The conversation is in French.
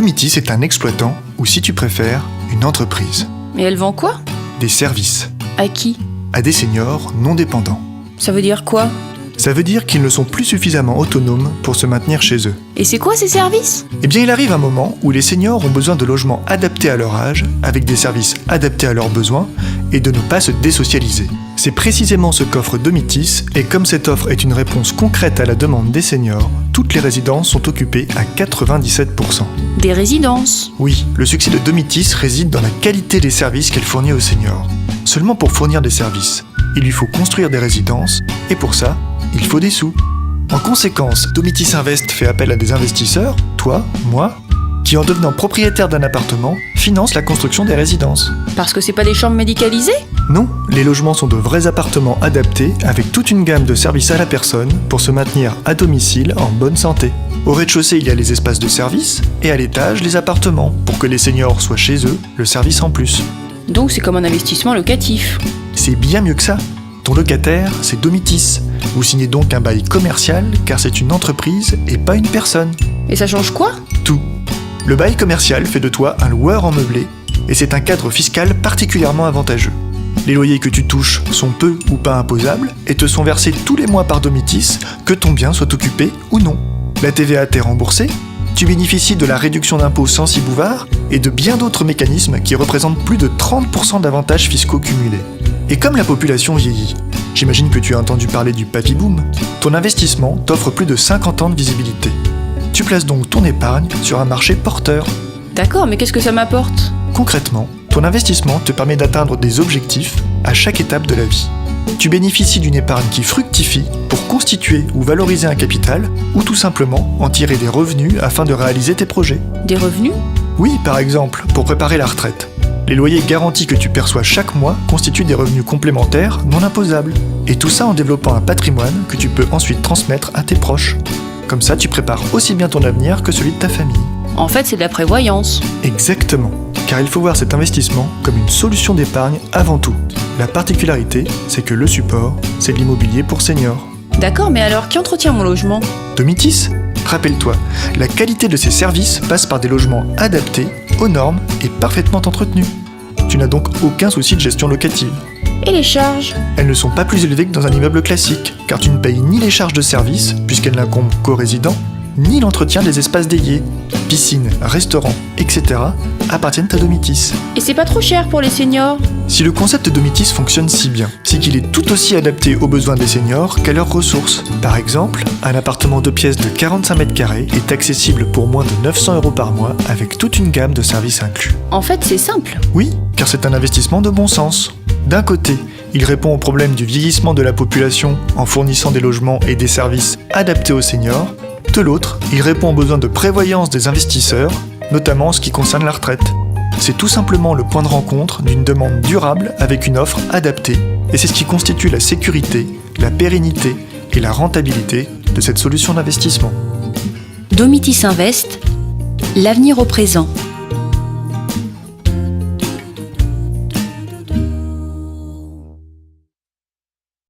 Domitis est un exploitant, ou si tu préfères, une entreprise. Mais elle vend quoi? Des services. À qui? À des seniors non dépendants. Ça veut dire quoi? Ça veut dire qu'ils ne sont plus suffisamment autonomes pour se maintenir chez eux. Et c'est quoi ces services? Eh bien, il arrive un moment où les seniors ont besoin de logements adaptés à leur âge, avec des services adaptés à leurs besoins, et de ne pas se désocialiser. C'est précisément ce qu'offre Domitis, et comme cette offre est une réponse concrète à la demande des seniors, toutes les résidences sont occupées à 97%. Des résidences? Oui, le succès de Domitis réside dans la qualité des services qu'elle fournit aux seniors. Seulement pour fournir des services, il lui faut construire des résidences, et pour ça, il faut des sous. En conséquence, Domitis Invest fait appel à des investisseurs, toi, moi, qui en devenant propriétaires d'un appartement, financent la construction des résidences. Parce que c'est pas des chambres médicalisées? Non, les logements sont de vrais appartements adaptés avec toute une gamme de services à la personne pour se maintenir à domicile en bonne santé. Au rez-de-chaussée, il y a les espaces de service et à l'étage, les appartements pour que les seniors soient chez eux, le service en plus. Donc c'est comme un investissement locatif. C'est bien mieux que ça. Ton locataire, c'est Domitis. Vous signez donc un bail commercial car c'est une entreprise et pas une personne. Et ça change quoi? Tout. Le bail commercial fait de toi un loueur en meublé et c'est un cadre fiscal particulièrement avantageux. Les loyers que tu touches sont peu ou pas imposables et te sont versés tous les mois par Domitis, que ton bien soit occupé ou non. La TVA t'est remboursée, tu bénéficies de la réduction d'impôt sans cibouvard et de bien d'autres mécanismes qui représentent plus de 30% d'avantages fiscaux cumulés. Et comme la population vieillit, j'imagine que tu as entendu parler du papy boom, ton investissement t'offre plus de 50 ans de visibilité. Tu places donc ton épargne sur un marché porteur. D'accord, mais qu'est-ce que ça m'apporte? Concrètement, ton investissement te permet d'atteindre des objectifs à chaque étape de la vie. Tu bénéficies d'une épargne qui fructifie pour constituer ou valoriser un capital ou tout simplement en tirer des revenus afin de réaliser tes projets. Des revenus? Oui, par exemple, pour préparer la retraite. Les loyers garantis que tu perçois chaque mois constituent des revenus complémentaires non imposables. Et tout ça en développant un patrimoine que tu peux ensuite transmettre à tes proches. Comme ça, tu prépares aussi bien ton avenir que celui de ta famille. En fait, c'est de la prévoyance. Exactement. Car il faut voir cet investissement comme une solution d'épargne avant tout. La particularité, c'est que le support, c'est de l'immobilier pour seniors. D'accord, mais alors qui entretient mon logement? Domitis, rappelle-toi, la qualité de ces services passe par des logements adaptés, aux normes et parfaitement entretenus. Tu n'as donc aucun souci de gestion locative. Et les charges? Elles ne sont pas plus élevées que dans un immeuble classique, car tu ne payes ni les charges de service, puisqu'elles n'incombent qu'aux résidents, ni l'entretien des espaces dédiés. Piscine, restaurants, etc. appartiennent à Domitis. Et c'est pas trop cher pour les seniors? Si le concept de Domitis fonctionne si bien, c'est qu'il est tout aussi adapté aux besoins des seniors qu'à leurs ressources. Par exemple, un appartement 2 pièces de 45 mètres carrés est accessible pour moins de 900 € par mois avec toute une gamme de services inclus. En fait, c'est simple. Oui, car c'est un investissement de bon sens. D'un côté, il répond au problème du vieillissement de la population en fournissant des logements et des services adaptés aux seniors. De l'autre, il répond aux besoins de prévoyance des investisseurs, notamment en ce qui concerne la retraite. C'est tout simplement le point de rencontre d'une demande durable avec une offre adaptée, et c'est ce qui constitue la sécurité, la pérennité et la rentabilité de cette solution d'investissement. Domitis Invest, l'avenir au présent.